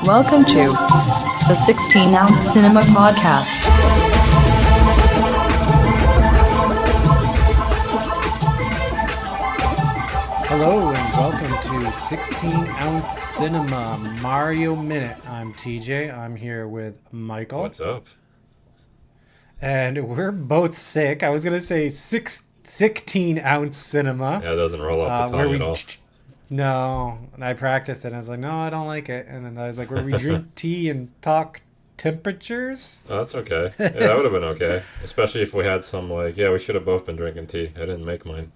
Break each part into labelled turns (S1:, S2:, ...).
S1: Welcome to the 16-ounce Cinema Podcast.
S2: Hello and welcome to 16-ounce Cinema Mario Minute. I'm TJ. I'm here with Michael.
S3: What's up?
S2: And we're both sick. I was going to say 16-ounce Cinema.
S3: Yeah, it doesn't roll off the tongue at all.
S2: No, and I practiced it and I was like, no, I don't like it. And then I was like, where we drink tea and talk temperatures?
S3: Oh, that's okay. Yeah, that would have been okay. Especially if we had some we should have both been drinking tea. I didn't make mine.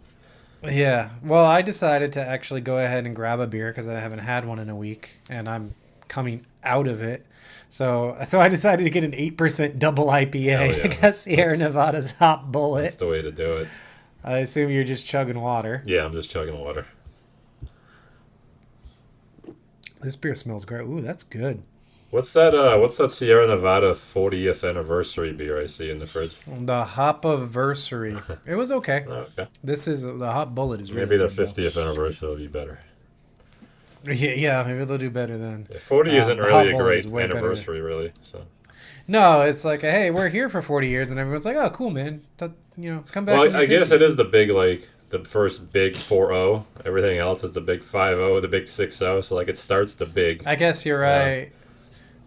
S2: Yeah, well, I decided to actually go ahead and grab a beer because I haven't had one in a week, and I'm coming out of it. So I decided to get an 8% double IPA.
S3: Yeah.
S2: I guess Sierra Nevada's Hot Bullet.
S3: That's the way to do it.
S2: I assume you're just chugging water.
S3: Yeah, I'm just chugging water.
S2: This beer smells great. Ooh, that's good.
S3: What's that Sierra Nevada 40th anniversary beer I see in the fridge?
S2: The Hop-Aversary. It was okay.
S3: Oh, okay.
S2: The Hot Bullet is really
S3: Maybe the
S2: good,
S3: 50th anniversary will be better.
S2: Yeah, maybe they'll do better then.
S3: Yeah, 40 isn't
S2: the
S3: really
S2: Hot
S3: a
S2: Bullet is
S3: great
S2: way
S3: anniversary, really. So.
S2: No, it's like, hey, we're here for 40 years, and everyone's like, oh, cool, man. Come back.
S3: Well, I guess it is the big, the first big 4-0. Everything else is the big 5-0, the big 6-0. So, it starts the big.
S2: I guess you're right.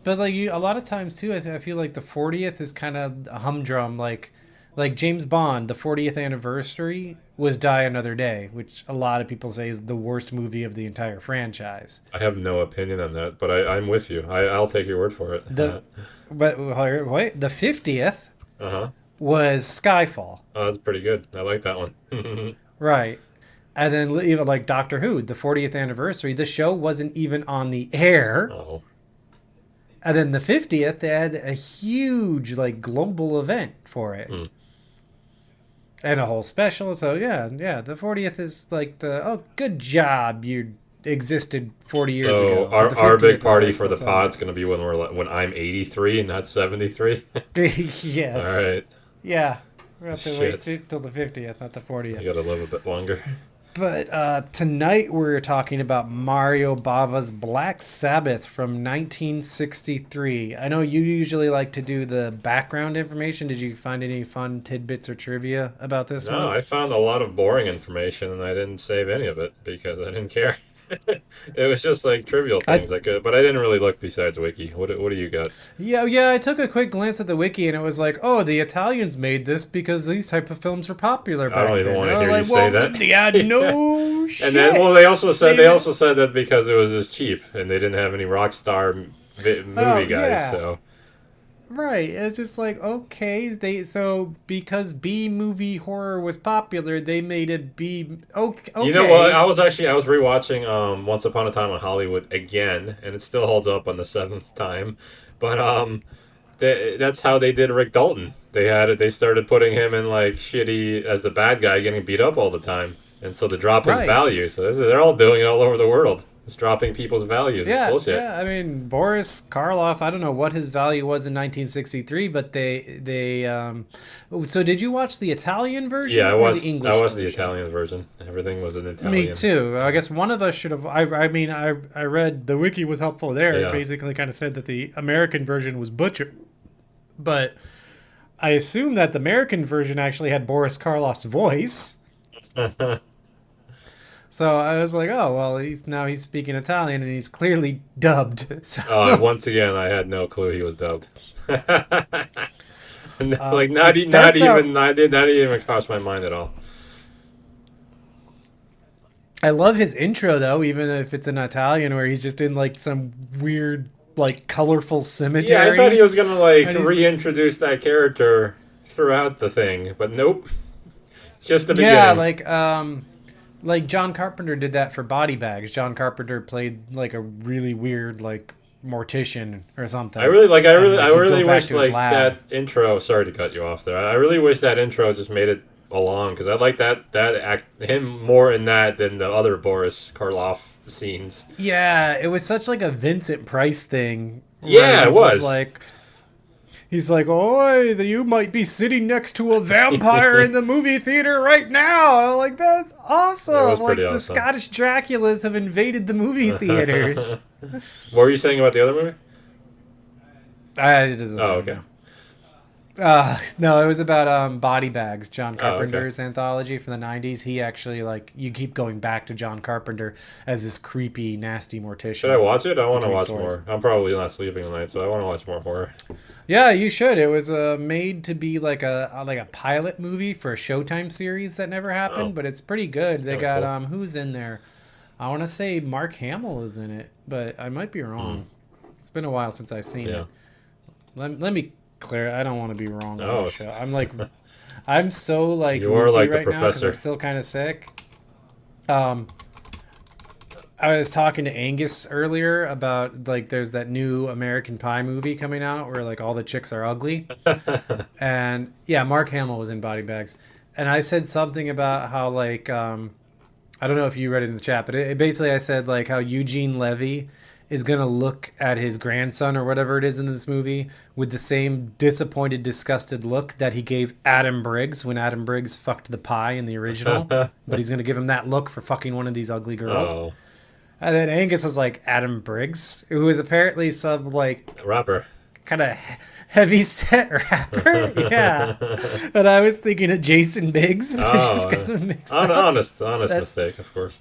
S2: But, a lot of times, too, I feel like the 40th is kind of a humdrum. Like James Bond, the 40th anniversary was Die Another Day, which a lot of people say is the worst movie of the entire franchise.
S3: I have no opinion on that, but I'm with you. I'll take your word for it.
S2: But wait, the 50th
S3: Uh-huh.
S2: was Skyfall.
S3: Oh, that's pretty good. I like that one.
S2: Right. And then even like Doctor Who, the 40th anniversary, the show wasn't even on the air.
S3: Oh.
S2: And then the 50th, they had a huge global event for it.
S3: Mm.
S2: And a whole special. So yeah, the 40th is good job, you existed 40 years ago.
S3: So our big party for the pod's going to be when I'm 83 and not 73?
S2: Yes.
S3: All right.
S2: Yeah. We'll have to wait till the 50th, not the 40th.
S3: You got to live a bit longer.
S2: But tonight we're talking about Mario Bava's Black Sabbath from 1963. I know you usually like to do the background information. Did you find any fun tidbits or trivia about this one?
S3: No, I found a lot of boring information and I didn't save any of it because I didn't care. It was just trivial things but I didn't really look besides Wiki. What do you got?
S2: Yeah, I took a quick glance at the Wiki and it was the Italians made this because these type of films were popular back then.
S3: I don't even want to hear you say that.
S2: Yeah, no shit.
S3: And then, they also said that because it was just cheap and they didn't have any rock star movie guys,
S2: yeah.
S3: so.
S2: Right, it's just okay, because B movie horror was popular, they made it B. Okay.
S3: You know what? I was rewatching Once Upon a Time in Hollywood again, and it still holds up on the 7th time. But that's how they did Rick Dalton. They started putting him in shitty as the bad guy, getting beat up all the time, and so to drop his value. So they're all doing it all over the world. It's dropping people's values.
S2: Yeah,
S3: it's bullshit.
S2: Yeah. I mean, Boris Karloff. I don't know what his value was in 1963, but they. So did you watch the Italian version?
S3: Yeah,
S2: or the English
S3: I watched
S2: version?
S3: the Italian version. Everything was in Italian.
S2: Me too. I guess one of us should have. I read the wiki was helpful there.
S3: Yeah.
S2: It basically kind of said that the American version was butchered, but I assume that the American version actually had Boris Karloff's voice. So I was like, oh, well, he's speaking Italian and he's clearly dubbed. So.
S3: Once again, I had no clue he was dubbed. Not even crossed my mind at all.
S2: I love his intro, though, even if it's in Italian, where he's just in, some weird, colorful cemetery.
S3: Yeah, I thought he was going to, reintroduce that character throughout the thing, but nope. It's just the beginning.
S2: Yeah, John Carpenter did that for Body Bags. John Carpenter played a really weird mortician or something.
S3: I really wish that intro. Sorry to cut you off there. I really wish that intro just made it along because I like him more in that than the other Boris Karloff scenes.
S2: Yeah, it was such a Vincent Price thing.
S3: Yeah, it was
S2: He's like, "Oi, you might be sitting next to a vampire in the movie theater right now." And I'm like, "That's awesome!"
S3: It was
S2: Like
S3: pretty
S2: the
S3: awesome.
S2: Scottish Draculas have invaded the movie theaters.
S3: What were you saying about the other movie?
S2: It doesn't
S3: Oh,
S2: matter
S3: okay.
S2: now. No, it was about Body Bags, John
S3: Oh, okay.
S2: Carpenter's anthology from the 90s. He actually, like, you keep going back to John Carpenter as this creepy, nasty mortician.
S3: Should I watch it? I want to
S2: between
S3: watch
S2: stories.
S3: more. I'm probably not sleeping tonight, so I want to watch more horror.
S2: Yeah, you should. It was made to be like a pilot movie for a Showtime series that never happened,
S3: Oh.
S2: but it's pretty good. They
S3: kinda
S2: got
S3: cool.
S2: who's in there? I want to say Mark Hamill is in it, but I might be wrong. It's been a while since I've seen
S3: Yeah.
S2: it. Let me clear. I don't want to be wrong on
S3: Oh.
S2: the show. I'm like, I'm so like
S3: You are
S2: loopy
S3: like the
S2: right now because I'm
S3: professor.
S2: still kind of sick. I was talking to Angus earlier about like there's that new American Pie movie coming out where like all the chicks are ugly. And yeah, Mark Hamill was in Body Bags. And I said something about how like I don't know if you read it in the chat, but basically I said like how Eugene Levy is going to look at his grandson or whatever it is in this movie with the same disappointed, disgusted look that he gave Adam Briggs when Adam Briggs fucked the pie in the original. But he's going to give him that look for fucking one of these ugly girls.
S3: Oh,
S2: And then Angus was like, Adam Briggs, who is apparently some like
S3: rapper.
S2: kind of heavy set rapper. Yeah. And I was thinking of Jason Biggs, which is kind of mixed up.
S3: Honest mistake, of course.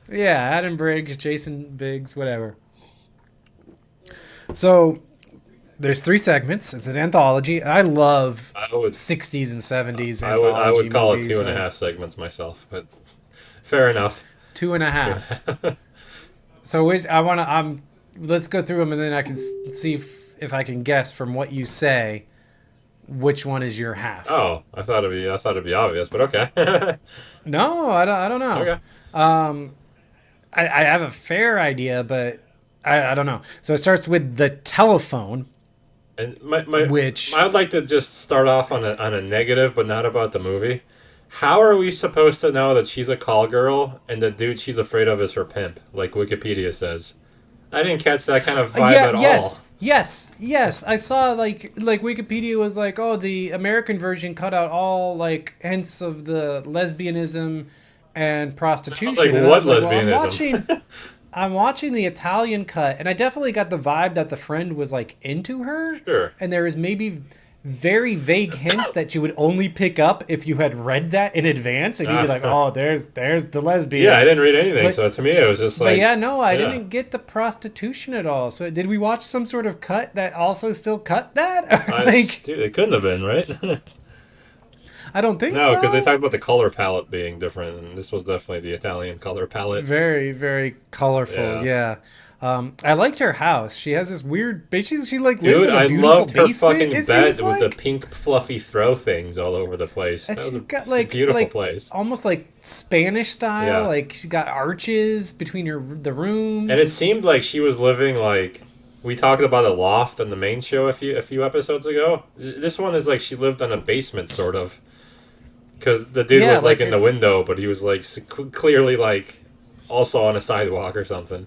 S2: Yeah, Adam Briggs, Jason Biggs, whatever. So there's 3 segments. It's an anthology. I love
S3: I would
S2: 60s and 70s
S3: I
S2: anthology
S3: would call
S2: movies.
S3: it 2.5 segments myself, but fair enough.
S2: 2.5. So let's go through them and then I can see if I can guess from what you say which one is your half.
S3: Oh, I thought it'd be obvious, but okay.
S2: No, I don't know.
S3: Okay.
S2: I have a fair idea, but I don't know. So it starts with the telephone.
S3: And
S2: Which-
S3: I'd like to just start off on a negative, but not about the movie. How are we supposed to know that she's a call girl and the dude she's afraid of is her pimp, like Wikipedia says? I didn't catch that kind of vibe at all.
S2: Yes. I saw like Wikipedia was like, oh, the American version cut out all like hints of the lesbianism and prostitution.
S3: Like,
S2: And I
S3: what
S2: was like,
S3: lesbianism?
S2: I'm watching the Italian cut, and I definitely got the vibe that the friend was like into her.
S3: Sure.
S2: And there was maybe very vague hints that you would only pick up if you had read that in advance, and you'd be like, "Oh, there's the lesbians."
S3: Yeah, I didn't read anything,
S2: But-
S3: so to me it was just like.
S2: But yeah, no, I
S3: yeah.
S2: didn't get the prostitution at all. So did we watch some sort of cut that also still cut that? Like,
S3: Dude, it couldn't have been, right?
S2: I don't think
S3: No,
S2: so.
S3: because they talked about the color palette being different, and this was definitely the Italian color palette.
S2: Very, very colorful. Yeah. I liked her house. She has this weird. Basically, she like lives
S3: Dude,
S2: in a
S3: I
S2: beautiful
S3: loved her
S2: basement.
S3: fucking
S2: It
S3: bed
S2: seems
S3: with
S2: like.
S3: the pink fluffy throw things all over the place.
S2: And
S3: That was
S2: she's
S3: a
S2: got like
S3: beautiful
S2: like,
S3: place.
S2: almost like Spanish style.
S3: Yeah.
S2: Like she got arches between the rooms.
S3: And it seemed like she was living like we talked about a loft on the main show a few episodes ago. This one is like she lived on a basement sort of. Because the dude
S2: Yeah,
S3: was like
S2: like,
S3: in the
S2: it's-
S3: window, but he was like clearly like also on a sidewalk or something.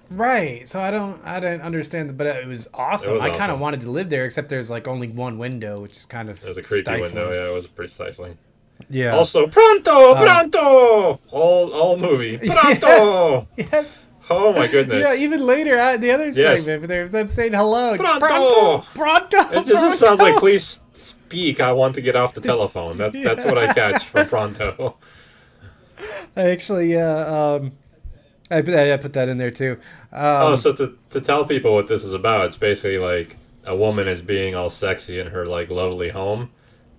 S2: Right. So I didn't understand, but it was awesome.
S3: It was
S2: I kind of
S3: awesome.
S2: wanted to live there, except there's like only one window, which is kind of
S3: It was a creepy
S2: stifling.
S3: window. Yeah, it was pretty stifling.
S2: Yeah.
S3: Also, pronto! All movie. Pronto!
S2: Yes.
S3: Oh my goodness.
S2: Yeah, even later, the other
S3: Yes.
S2: segment, they're them saying hello. Just,
S3: Pronto!
S2: Pronto!
S3: It just sounds like, please speak, I want to get off the telephone. That's what I catch from Pronto.
S2: I actually, I put that in there too.
S3: So to tell people what this is about, it's basically like a woman is being all sexy in her like lovely home,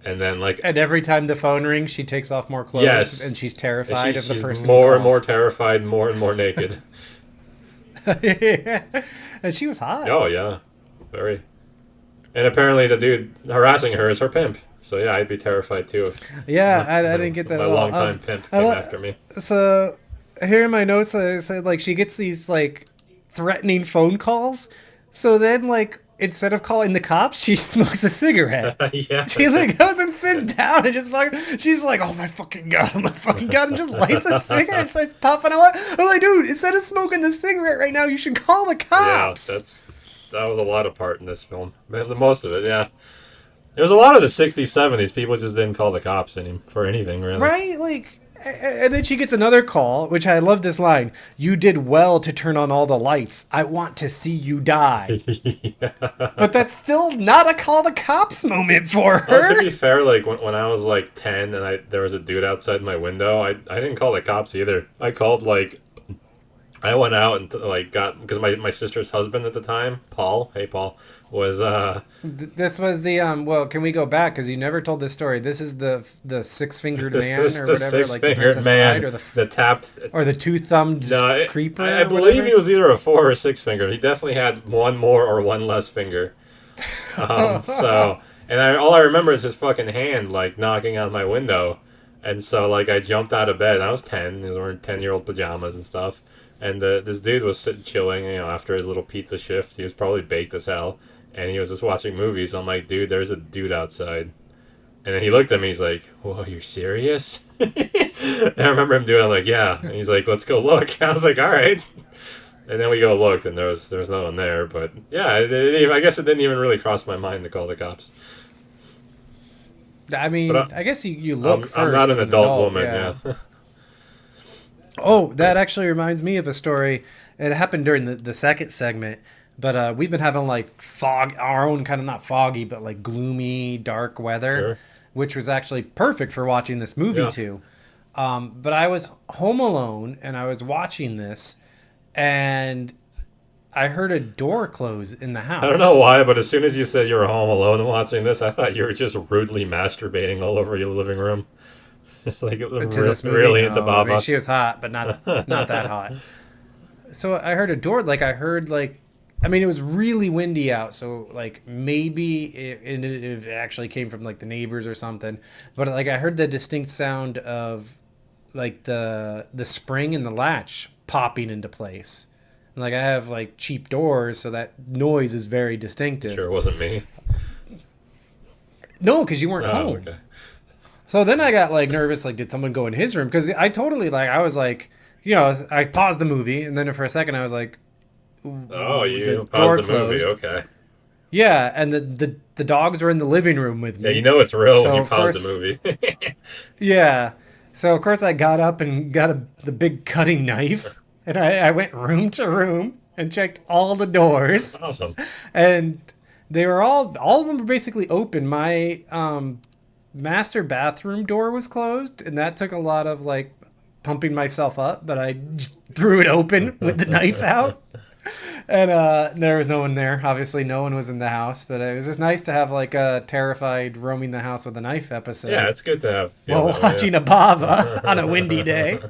S3: and then like
S2: And every time the phone rings, she takes off more clothes,
S3: Yes.
S2: and she's terrified of the
S3: she's
S2: person.
S3: more
S2: who
S3: and more
S2: calls.
S3: terrified, more and more naked.
S2: And she was hot.
S3: Oh yeah, very. And apparently the dude harassing her is her pimp. So yeah, I'd be terrified too if
S2: Yeah, I didn't get that
S3: my
S2: at all.
S3: longtime pimp
S2: I
S3: came
S2: li-
S3: after me.
S2: So here in my notes, I said like she gets these like threatening phone calls. So then like instead of calling the cops, she smokes a cigarette.
S3: Yeah.
S2: She like goes and sits down and just fucking. She's like, "Oh my fucking god! And just lights a cigarette and starts puffing away. I'm like, dude, instead of smoking the cigarette right now, you should call the
S3: Yeah,
S2: cops."
S3: that was a lot of part in this film. The most of it, yeah. There was a lot of the 60s, 70s. People just didn't call the cops for anything, really.
S2: Right? Like, and then she gets another call, which I love this line. You did well to turn on all the lights. I want to see you die.
S3: Yeah.
S2: But that's still not a call the cops moment for her.
S3: Well, to be fair, like when I was like 10 and there was a dude outside my window, I didn't call the cops either. I called I went out and because my sister's husband at the time, Paul, hey Paul, was
S2: This was the well, can we go back because you never told this story. This is the six-fingered man or
S3: the
S2: whatever, like the
S3: six-fingered
S2: Princess
S3: man,
S2: Bride, or
S3: the tapped,
S2: or the two-thumbed creeper.
S3: I believe he was either a 4 or 6 finger. He definitely had one more or one less finger. So all I remember is his fucking hand like knocking on my window, and so like I jumped out of bed. I was 10. He was wearing 10-year-old pajamas and stuff. And this dude was sitting chilling, after his little pizza shift. He was probably baked as hell, and he was just watching movies. I'm like, dude, there's a dude outside. And then he looked at me. He's like, "Whoa, you're serious?" And I remember him doing. I'm like, "Yeah." And he's like, "Let's go look." I was like, "All right." And then we go look, and there was no one there. But yeah, I guess it didn't even really cross my mind to call the cops.
S2: I mean, I guess you look first.
S3: I'm not an adult woman. Yeah.
S2: Oh, that actually reminds me of a story. It happened during the second segment, but we've been having like our own kind of not foggy, but like gloomy, dark weather,
S3: Sure.
S2: which was actually perfect for watching this movie too. But I was home alone and I was watching this, and I heard a door close in the house.
S3: I don't know why, but as soon as you said you were home alone and watching this, I thought you were just rudely masturbating all over your living room. Just like it was
S2: this movie,
S3: really into Bava.
S2: I mean, she was hot, but not that hot. So I heard a door, I mean, it was really windy out, so like maybe it actually came from like the neighbors or something. But like I heard the distinct sound of like the spring and the latch popping into place. And, like I have like cheap doors, so that noise is very distinctive.
S3: Sure, it wasn't me.
S2: No, because you weren't home.
S3: Okay.
S2: So then I got like nervous, like did someone go in his room? Because I totally I was like, I paused the movie, and then for a second I was like,
S3: oh, you
S2: the
S3: paused
S2: door
S3: the movie,
S2: closed.
S3: okay.
S2: Yeah, and the dogs were in the living room with me.
S3: Yeah, it's real
S2: So
S3: when you
S2: of
S3: pause
S2: course-
S3: the movie.
S2: Yeah. So of course I got up and got the big cutting knife, and I went room to room and checked all the doors,
S3: Awesome.
S2: and they were all of them were basically open. My master bathroom door was closed, and that took a lot of like pumping myself up, but I threw it open with the knife out, and there was no one there. Obviously no one was in the house, but it was just nice to have like a terrified roaming the house with a knife episode.
S3: Yeah, it's good to have.
S2: While watching a Bava on a windy day.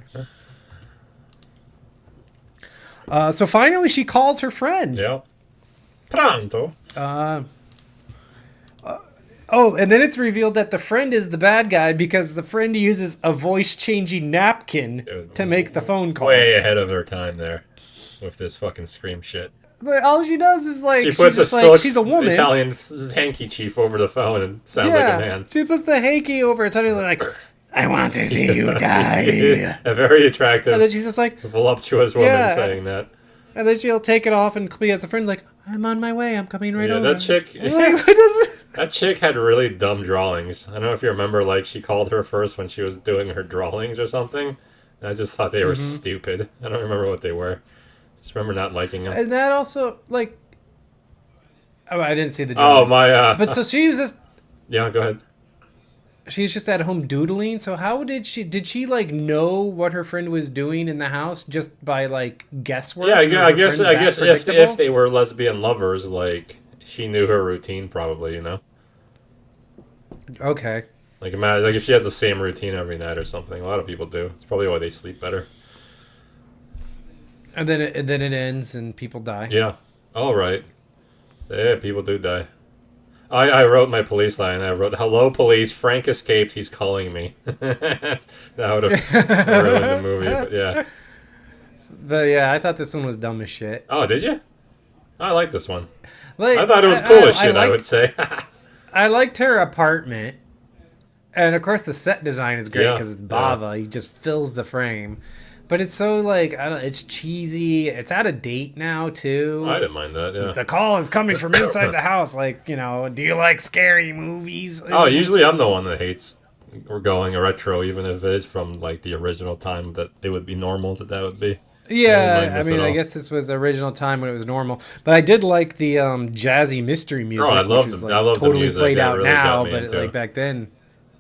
S2: So finally she calls her friend.
S3: Yeah. Pronto.
S2: Oh, and then it's revealed that the friend is the bad guy because the friend uses a voice-changing napkin to make the phone calls.
S3: Way ahead of her time there with this fucking scream shit.
S2: All she does is like,
S3: She puts
S2: she's just
S3: a
S2: like, she's a woman.
S3: Italian hanky chief over the phone and sounds like a man.
S2: She puts the hanky over it, suddenly like, I want to see you die.
S3: A very attractive,
S2: And then she's just like,
S3: voluptuous woman saying that.
S2: And then she'll take it off and be as a friend, like, I'm on my way, I'm coming right over.
S3: That chick.
S2: Like, what is
S3: That chick had really dumb drawings. I don't know if you remember, like, she called her first when she was doing her drawings or something. And I just thought they were stupid. I don't remember what they were. Just remember not liking them.
S2: And that also, like... Oh, I didn't see the
S3: Oh,
S2: drawings.
S3: my...
S2: But so she was just...
S3: Yeah, go ahead.
S2: She's just at home doodling. So how did she like know what her friend was doing in the house just by like guesswork?
S3: Yeah, I guess if they were lesbian lovers, like she knew her routine probably,
S2: Okay.
S3: Like imagine if she has the same routine every night or something. A lot of people do. It's probably why they sleep better.
S2: And then it ends and people die.
S3: Yeah. All right. Yeah, people do die. I wrote my police line. I wrote, "Hello, police. Frank escaped. He's calling me." That would have ruined the movie. But yeah.
S2: But yeah, I thought this one was dumb as shit.
S3: Oh, did you? I like this one.
S2: Like,
S3: I thought it was cool as shit. I would say.
S2: I liked her apartment, and of course the set design is great
S3: Yeah,
S2: because it's Bava. He just fills the frame. But it's so like I don't. It's cheesy. It's out of date now too.
S3: I didn't mind that. Yeah.
S2: The call is coming from inside the house. Like, do you like scary movies?
S3: Oh, usually I'm the one that hates we're going retro, even if it is from like the original time that it would be normal that would be.
S2: Yeah, I mean, I guess this was the original time when it was normal, but I did like the jazzy mystery music,
S3: I
S2: which was like totally played out
S3: really
S2: now, but like back then.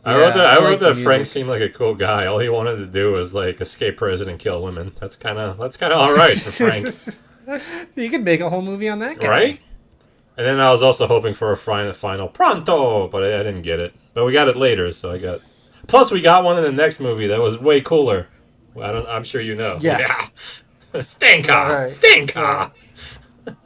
S3: I wrote that Frank seemed like a cool guy. All he wanted to do was like escape prison and kill women. That's kind of all right for Frank.
S2: You could make a whole movie on that guy,
S3: right? And then I was also hoping for a final pronto, but I didn't get it. But we got it later, so I got. Plus, we got one in the next movie that was way cooler. Well, I'm sure you know.
S2: Yeah.
S3: Stinker!
S2: Right.
S3: Stinker!
S2: So,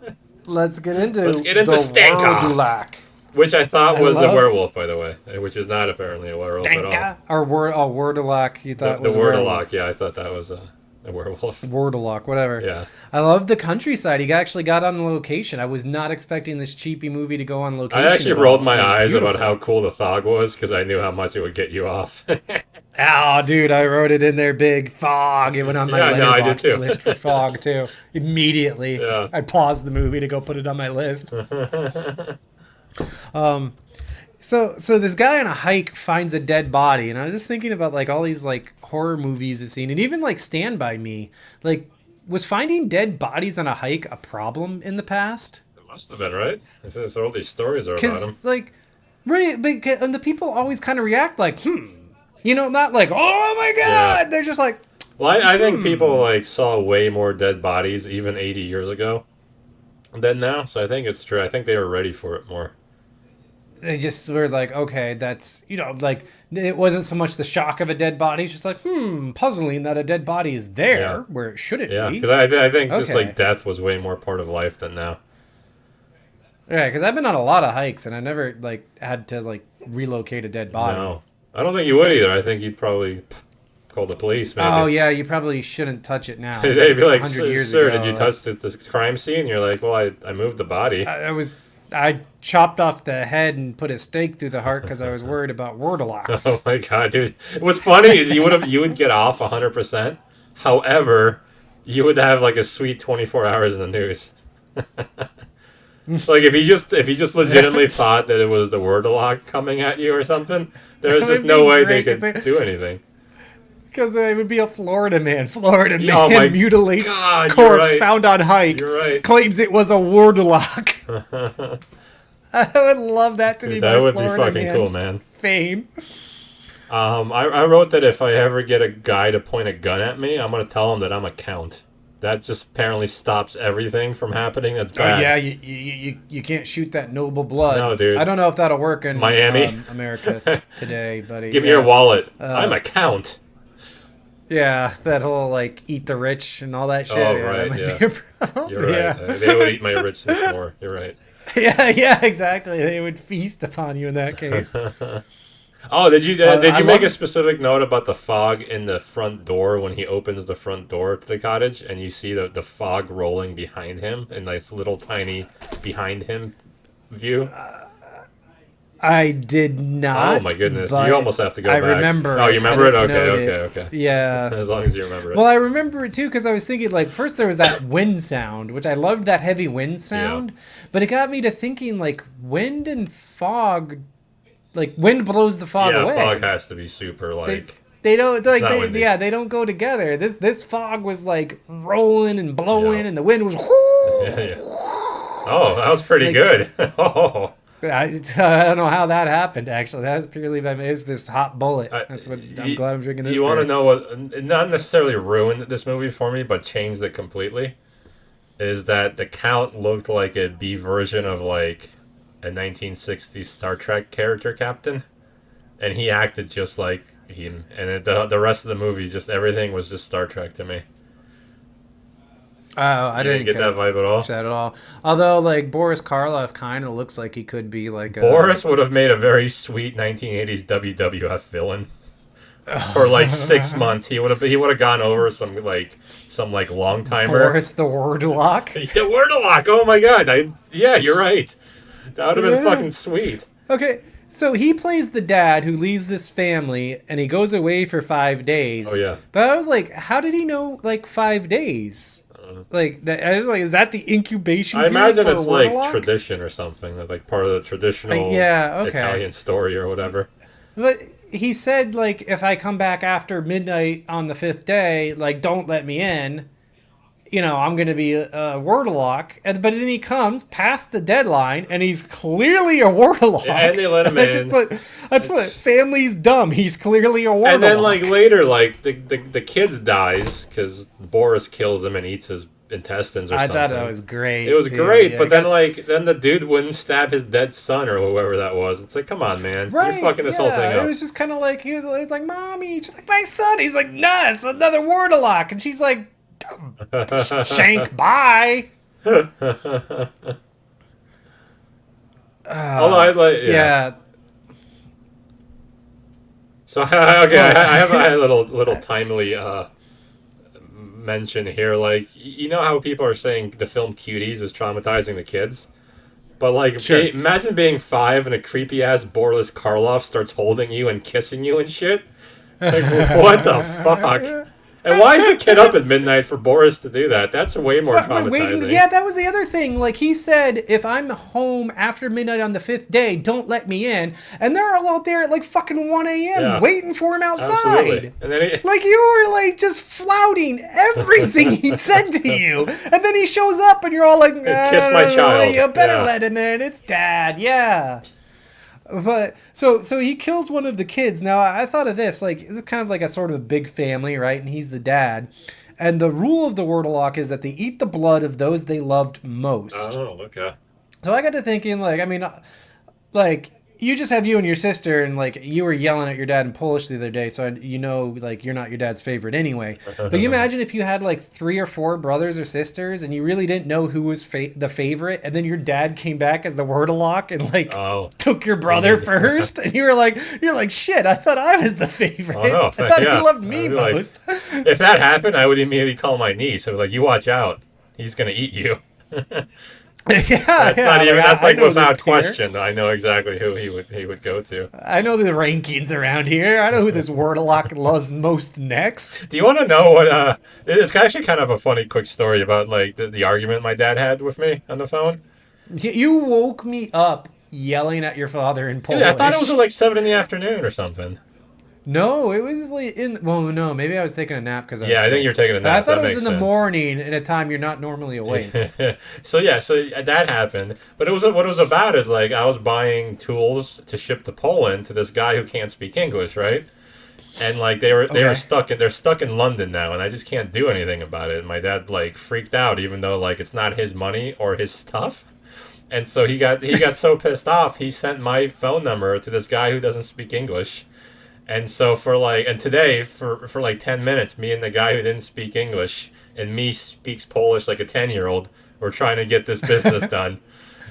S2: let's get into
S3: the
S2: Stinker.
S3: Which I thought was a werewolf, by the way. Which is not apparently a werewolf at all.
S2: Or Wordalock, you thought was
S3: the
S2: a werewolf.
S3: Wordalock, yeah, I thought that was a werewolf.
S2: Wordalock, whatever.
S3: Yeah.
S2: I love the countryside. He actually got on location. I was not expecting this cheapy movie to go on location.
S3: I actually rolled my eyes about how cool the fog was because I knew how much it would get you off.
S2: Oh, dude, I wrote it in there big. Fog. It went on my Letterboxd list for fog, too. Immediately.
S3: Yeah.
S2: I paused the movie to go put it on my list. So this guy on a hike finds a dead body, and I was just thinking about like all these like horror movies I've seen, and even like Stand By Me. Like, was finding dead bodies on a hike a problem in the past?
S3: It must have been, right? If all these stories are about them.
S2: Because like, right, and the people always kind of react like, not like, oh my god. Yeah. They're just like.
S3: Well, I think people like saw way more dead bodies even 80 years ago than now, so I think it's true. I think they were ready for it more.
S2: They just were like, okay, that's, like, it wasn't so much the shock of a dead body. It's just like, puzzling that a dead body is there where it shouldn't be.
S3: Yeah, because I think just like death was way more part of life than now.
S2: Yeah, because I've been on a lot of hikes and I never, like, had to, like, relocate a dead body.
S3: No, I don't think you would either. I think you'd probably call the police, maybe.
S2: Oh, yeah, you probably shouldn't touch it now.
S3: They'd be like,
S2: 100 years
S3: sir,
S2: ago,
S3: did you touch this crime scene? You're like, well, I moved the body.
S2: I chopped off the head and put a stake through the heart because I was worried about Wordalocks.
S3: Oh my god, dude! What's funny is you would get off 100%. However, you would have like a sweet 24 hours in the news. Like if he just legitimately thought that it was the Wordalock coming at you or something, there's just no way they could do anything.
S2: Because it would be a Florida man. Mutilates corpse found on hike.
S3: You're right.
S2: Claims it was a Wordalock. I would love that to be my Florida man. That would be fucking cool, man. Fame.
S3: I wrote that if I ever get a guy to point a gun at me, I'm going to tell him that I'm a count. That just apparently stops everything from happening. That's bad.
S2: Oh, yeah, you can't shoot that noble blood.
S3: No, dude.
S2: I don't know if that'll work in
S3: Miami,
S2: America today, buddy.
S3: Give me your wallet. I'm a count.
S2: Yeah, that whole, like, eat the rich and all that shit.
S3: Oh, right, yeah. You're right. Yeah. They would eat my richness more. You're right.
S2: Yeah, exactly. They would feast upon you in that case.
S3: Oh, did you make a specific note about the fog in the front door when he opens the front door to the cottage and you see the fog rolling behind him in this little tiny behind him view?
S2: I did not.
S3: Oh my goodness! You almost have to go back.
S2: I remember.
S3: Oh, you remember it? Okay.
S2: Yeah.
S3: As long as you remember it.
S2: Well, I remember it too because I was thinking, like, first there was that wind sound, which I loved, that heavy wind sound, but it got me to thinking, like, wind and fog, like, wind blows the fog away.
S3: Yeah, fog has to be super like.
S2: They don't they don't go together. This fog was like rolling and blowing, and the wind was.
S3: Yeah. Oh, that was pretty good. Oh.
S2: I don't know how that happened, actually. That was purely by me. It was this hot bullet. That's what I'm glad I'm drinking this.
S3: You want to know what, not necessarily ruined this movie for me, but changed it completely? Is that the Count looked like a B version of like a 1960s Star Trek character captain. And he acted just like him. And the rest of the movie, just everything was just Star Trek to me.
S2: Oh, I didn't
S3: get that vibe at all.
S2: That at all. Although, like, Boris Karloff kind of looks like he could be like a...
S3: Boris would have made a very sweet 1980s WWF villain. For like 6 months, he would have gone over some long timer.
S2: Boris the Wordalock.
S3: The Wordalock. Oh my god! Yeah, you're right. That would have been fucking sweet.
S2: Okay. So he plays the dad who leaves this family and he goes away for 5 days.
S3: Oh yeah.
S2: But I was like, how did he know like 5 days? Like that, I was like, is that the incubation
S3: I
S2: period
S3: imagine
S2: for
S3: it's
S2: a
S3: like
S2: Warlock?
S3: tradition or something, like part of the traditional
S2: Yeah, okay.
S3: Italian story or whatever.
S2: But he said like, if I come back after midnight on the 5th day, like don't let me in. You know, I'm going to be a Warlock. But then he comes past the deadline, and he's clearly a Warlock.
S3: And they let him in.
S2: I put, family's dumb. He's clearly a Warlock.
S3: And then, like, later, like, the kid dies because Boris kills him and eats his intestines or something.
S2: I thought that was great.
S3: It was great,
S2: yeah,
S3: but then the dude wouldn't stab his dead son or whoever that was. It's like, come on, man. You're fucking this whole thing up.
S2: It was just kind of like, he was like, Mommy. She's like, my son. He's like, nah, it's another Warlock. And she's like, Shank, bye.
S3: Although I like, yeah. So okay, I have a little timely mention here. Like, you know how people are saying the film Cuties is traumatizing the kids, but like,
S2: sure.
S3: Imagine being 5 and a creepy ass Boris Karloff starts holding you and kissing you and shit. Like, what the fuck? And why is the kid up at midnight for Boris to do that? That's way more traumatizing.
S2: Yeah, that was the other thing. Like, he said, if I'm home after midnight on the 5th day, don't let me in. And they're all out there at like fucking 1 a.m. waiting for him outside.
S3: Absolutely. And then
S2: like, you were like just flouting everything he said to you. And then he shows up and you're all like,
S3: kiss my child.
S2: You better let him in. It's Dad. Yeah. But so he kills one of the kids. Now I thought of this, like, it's kind of like a sort of a big family, right? And he's the dad. And the rule of the Warlock is that they eat the blood of those they loved most.
S3: Oh, okay.
S2: So I got to thinking, like, I mean, like, you just have you and your sister, and like you were yelling at your dad in Polish the other day, so you know, like, you're not your dad's favorite anyway. But you imagine if you had like 3 or 4 brothers or sisters, and you really didn't know who was the favorite, and then your dad came back as the Warlock and like took your brother first, and you're like, shit, I thought I was the favorite.
S3: Oh, no,
S2: I thought he loved me most.
S3: Like, if that happened, I would immediately call my niece. I was like, you watch out, he's gonna eat you. That's like without question. I know exactly who he would go to.
S2: I know the rankings around here. I know who this Warlock loves most next.
S3: Do you want to know what? It's actually kind of a funny, quick story about like the argument my dad had with me on the phone.
S2: You woke me up yelling at your father in Polish.
S3: Yeah, I thought it was like 7 p.m. or something.
S2: No, it was like no, maybe I was taking a nap because I was sick.
S3: I think you're taking a nap.
S2: But I thought it was in the
S3: sense.
S2: morning at a time you're not normally awake.
S3: So that happened. But what it was about is like I was buying tools to ship to Poland to this guy who can't speak English, right? And like they were stuck in London now, and I just can't do anything about it. And my dad like freaked out, even though like it's not his money or his stuff. And so he got so pissed off, he sent my phone number to this guy who doesn't speak English. And so today for like 10 minutes, me and the guy who didn't speak English and me speaks Polish like a 10-year-old, were trying to get this business done.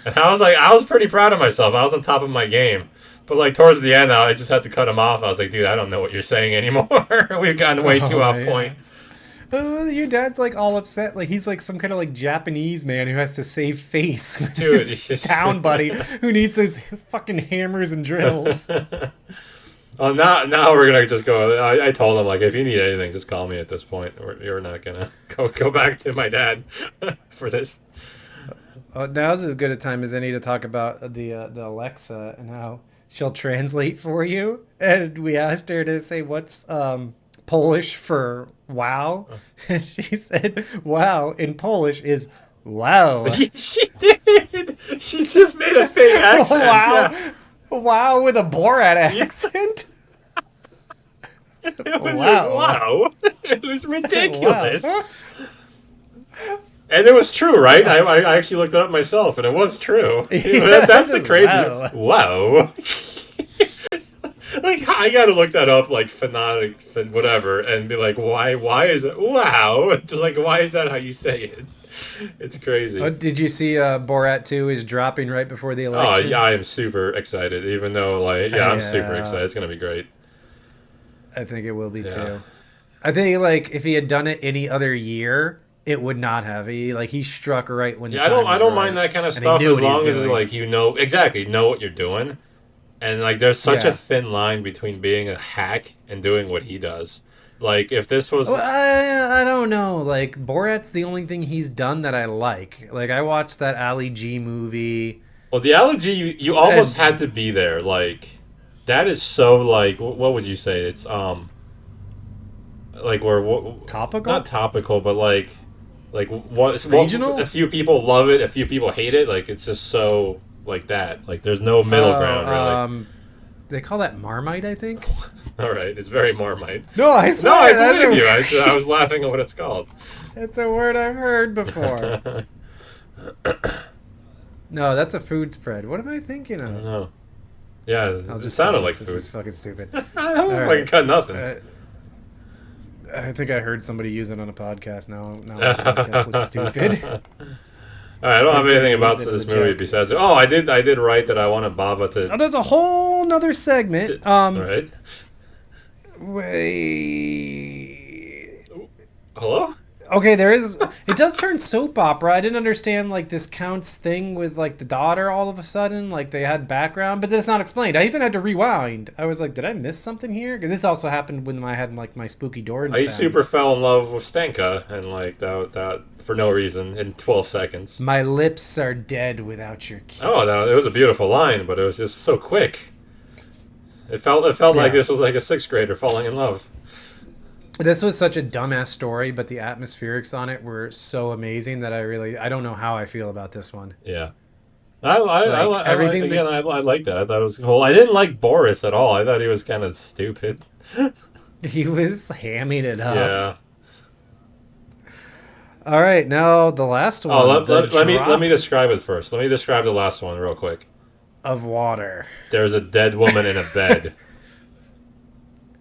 S3: And I was pretty proud of myself. I was on top of my game. But like towards the end, I just had to cut him off. I was like, dude, I don't know what you're saying anymore. We've gotten way too off point.
S2: Your dad's like all upset, like he's like some kind of like Japanese man who has to save face with
S3: Dude,
S2: his town buddy who needs his fucking hammers and drills.
S3: Oh, now we're gonna just go. I told him like, if you need anything, just call me at this point. You're not gonna go back to my dad for this.
S2: Now's as good a time as any to talk about the Alexa and how she'll translate for you. And we asked her to say what's Polish for wow. And she said wow in Polish is wow.
S3: She did. She just made a big accent.
S2: Wow.
S3: Yeah.
S2: Wow with a Borat accent.
S3: Wow. It was ridiculous. Wow. And it was true, right? I actually looked it up myself, and it was true. That's the crazy. Wow. Like, I gotta look that up, like, phonetic, whatever, and be like, why is it? Wow. Like, why is that how you say it? It's crazy.
S2: Oh, did you see Borat 2 is dropping right before the election?
S3: Oh, yeah, I am super excited, even though, like, I'm super excited. It's gonna be great.
S2: I think it will be, too. I think, like, if he had done it any other year, it would not have. He struck right when the time was
S3: I don't
S2: right,
S3: mind that kind of stuff as long as, like, know what you're doing. And like, there's such a
S2: Yeah.
S3: thin line between being a hack and doing what he does. Like, if this was,
S2: Well, I don't know. Like Borat's the only thing he's done that I like. Like I watched that Ali G movie.
S3: well, the allergy, you almost had
S2: And
S3: to be there. Like, that is so like, what would you say? It's like we're not
S2: topical,
S3: topical, but like a
S2: regional.
S3: few people love it, a few people hate it. Like, it's just so like that. Like, there's no middle
S2: Oh,
S3: ground really.
S2: they call that Marmite, I think.
S3: All right, it's very Marmite.
S2: No, I
S3: No, I
S2: swear
S3: believe you. I
S2: that's
S3: was laughing at what it's called.
S2: that's a word I've heard before.
S3: I
S2: No, that's a food spread. What am I thinking
S3: don't
S2: of?
S3: know. Yeah,
S2: I'll
S3: it
S2: just cut
S3: sounded like
S2: this. This
S3: food.
S2: is fucking stupid.
S3: I
S2: All
S3: don't
S2: right.
S3: fucking cut nothing.
S2: I think I heard somebody use it on a podcast. Now my podcast looks stupid.
S3: All right, I don't have
S2: Maybe
S3: anything
S2: they
S3: about
S2: use it as
S3: this
S2: a
S3: movie
S2: joke.
S3: besides. Oh, I did write that I wanted Bava to.
S2: Oh, there's a whole nother segment.
S3: All right.
S2: Wait.
S3: Hello.
S2: Okay, there is. It does turn soap opera. I didn't understand like this counts thing with like the daughter. All of a sudden, like they had background, but then it's not explained. I even had to rewind. I was like, did I miss something here? Because this also happened when I had like my spooky door
S3: I super
S2: sounds.
S3: fell in love with Stenka and like that for no reason in 12 seconds.
S2: My lips are dead without your
S3: Oh, no, it was a
S2: kisses.
S3: beautiful line, but it was just so quick. It felt like
S2: Yeah.
S3: this was like a sixth grader falling in love.
S2: This was such a dumbass story, but the atmospherics on it were so amazing that I don't know how I feel about this one.
S3: Yeah. I,
S2: Like everything that
S3: again, I like that. I thought it was cool. I didn't like Boris at all. I thought he was kind of stupid.
S2: he was hamming it up.
S3: Yeah.
S2: All right, now the last
S3: Oh,
S2: one, the
S3: let me
S2: drop
S3: describe it first. Let me describe the last one real quick.
S2: of water.
S3: There's a dead woman in a bed.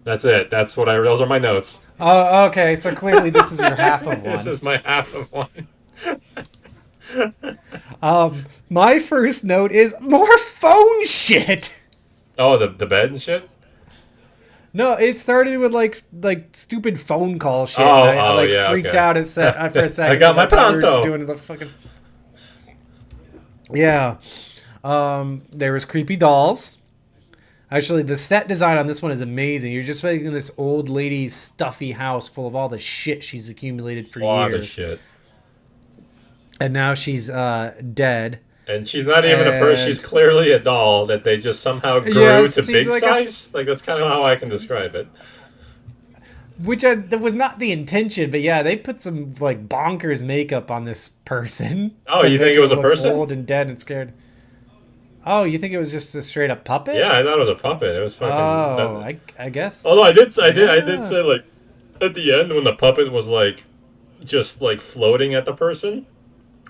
S3: That's it. That's what I. Those are my notes.
S2: Oh, okay. So clearly, this is your half of
S3: This
S2: one.
S3: is my half of one.
S2: My first note is more phone shit.
S3: Oh, the bed and shit.
S2: No, it started with like stupid phone call shit.
S3: Oh,
S2: And I like
S3: yeah,
S2: freaked
S3: okay.
S2: out for a second.
S3: I got
S2: 'Cause
S3: my
S2: thought we were just
S3: pronto.
S2: doing the fucking yeah. There was creepy dolls. Actually, the set design on this one is amazing. You're just making this old lady's stuffy house full of all the shit she's accumulated for
S3: A lot of
S2: years,
S3: shit.
S2: and now she's dead.
S3: And she's not even a person. She's
S2: And
S3: clearly a doll that they just somehow
S2: yeah,
S3: grew to
S2: she's
S3: big
S2: like
S3: size. Like, that's kind of how I can describe it.
S2: that was not the intention, but yeah, they put some like bonkers makeup on this person
S3: Oh,
S2: to
S3: you
S2: make
S3: think it
S2: her
S3: was a
S2: look
S3: person?
S2: old and dead and scared. Oh, you think it was just a straight up puppet?
S3: Yeah, I thought it was a puppet. It was fucking.
S2: Oh, I guess.
S3: Although I did
S2: Yeah.
S3: say like at the end when the puppet was like just like floating at the person,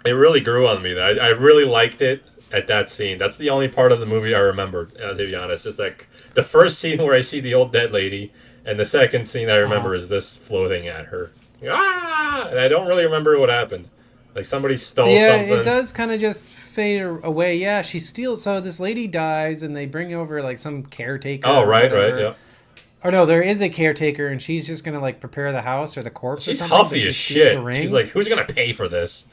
S3: it really grew on me. I really liked it at that scene. That's the only part of the movie I remembered, to be honest. It's like the first scene where I see the old dead lady, and the second scene I
S2: Uh-huh.
S3: remember is this floating at her. Ah! And I don't really remember what happened. Like somebody stole
S2: Yeah, it
S3: something.
S2: does kind of just fade away. Yeah, she steals. So this lady dies, and they bring over like some caretaker.
S3: Oh,
S2: Or
S3: right,
S2: whatever.
S3: yeah.
S2: Or no, there is a caretaker, and she's just gonna like prepare the house or the corpse or
S3: She's
S2: something. But
S3: huffy
S2: she
S3: as
S2: steals a
S3: shit. She's
S2: ring.
S3: like, who's gonna pay for this?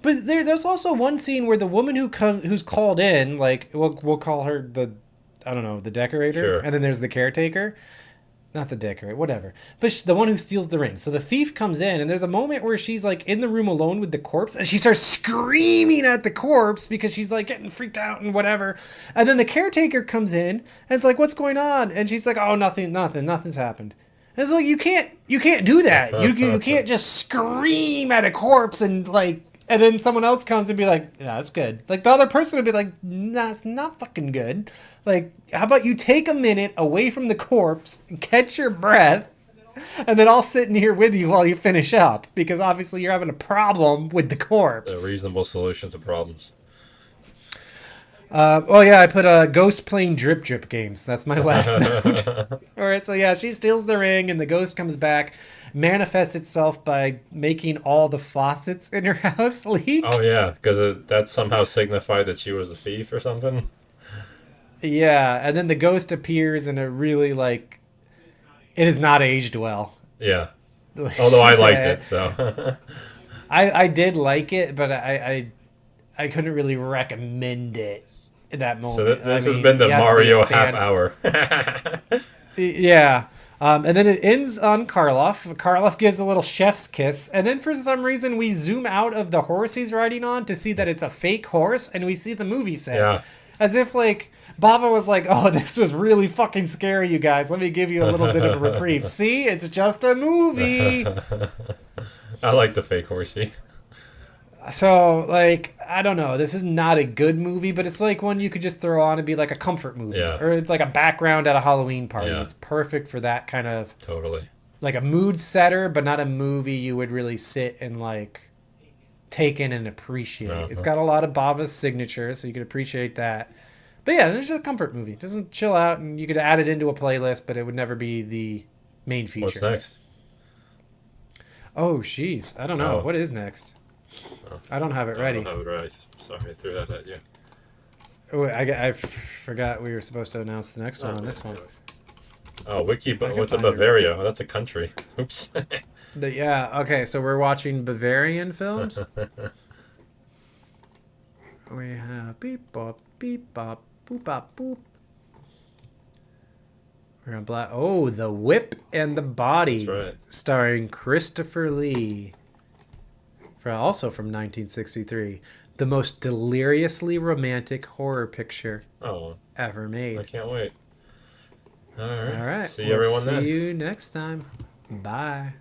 S2: But there's also one scene where the woman who's called in, like we'll call her I don't know, the decorator,
S3: Sure.
S2: and then there's the caretaker. Not the decorator, whatever. But the one who steals the ring. So the thief comes in, and there's a moment where she's like in the room alone with the corpse, and she starts screaming at the corpse because she's like getting freaked out and whatever. And then the caretaker comes in, and it's like, "What's going on?" And she's like, "Oh, nothing's happened." And it's like you can't do that. You can't just scream at a corpse and like. And then someone else comes and be like, "Yeah, that's good." Like the other person would be like, "Nah, it's not fucking good." Like, how about you take a minute away from the corpse, catch your breath, and then I'll sit in here with you while you finish up because obviously you're having a problem with the
S3: A
S2: corpse.
S3: reasonable solution to problems.
S2: Oh yeah, I put ghost playing drip games. That's my last note. All right, so yeah, she steals the ring, and the ghost comes back, manifests itself by making all the faucets in her house leak.
S3: Oh yeah, because that somehow signified that she was the thief or something.
S2: Yeah, and then the ghost appears in a really like it is not aged well.
S3: Yeah. Although I liked it, so.
S2: I did like it, but I couldn't really recommend it. that
S3: So
S2: moment.
S3: this
S2: I
S3: has
S2: mean,
S3: been the
S2: you have to be a
S3: Mario half
S2: fan.
S3: hour.
S2: Yeah. And then it ends on Karloff. Karloff gives a little chef's kiss. And then for some reason, we zoom out of the horse he's riding on to see that it's a fake horse. And we see the movie set.
S3: Yeah.
S2: As if, like, Bava was like, oh, this was really fucking scary, you guys. Let me give you a little bit of a reprieve. See? It's just a movie.
S3: I like the fake horsey.
S2: So, like, I don't know. This is not a good movie, but it's like one you could just throw on and be like a comfort movie.
S3: Yeah.
S2: Or like a background at a Halloween party.
S3: Yeah.
S2: It's perfect for that kind of,
S3: Totally.
S2: like a mood setter, but not a movie you would really sit and, like, take in and appreciate.
S3: Uh-huh.
S2: It's got a lot of Bava's signature, so you could appreciate that. But yeah, it's just a comfort movie. Doesn't chill out, and you could add it into a playlist, but it would never be the main feature.
S3: What's next?
S2: Oh, jeez. I don't know.
S3: Oh.
S2: What is next?
S3: Oh.
S2: I don't have it ready.
S3: I don't have it right. Sorry, I threw that at you.
S2: Oh, I forgot we were supposed to announce the next one on this one.
S3: Oh,
S2: I can
S3: what's a
S2: find it.
S3: Bavaria? Oh, that's a country. Oops.
S2: Yeah, okay, so we're watching Bavarian films. We have beep bop, boop bop, boop. We're on Black. Oh, The Whip and the Body.
S3: That's right.
S2: Starring Christopher Lee. Also from 1963. The most deliriously romantic horror picture
S3: Oh,
S2: ever made.
S3: I can't wait. All right.
S2: All right.
S3: See
S2: We'll
S3: everyone
S2: see
S3: then.
S2: you next time. Bye.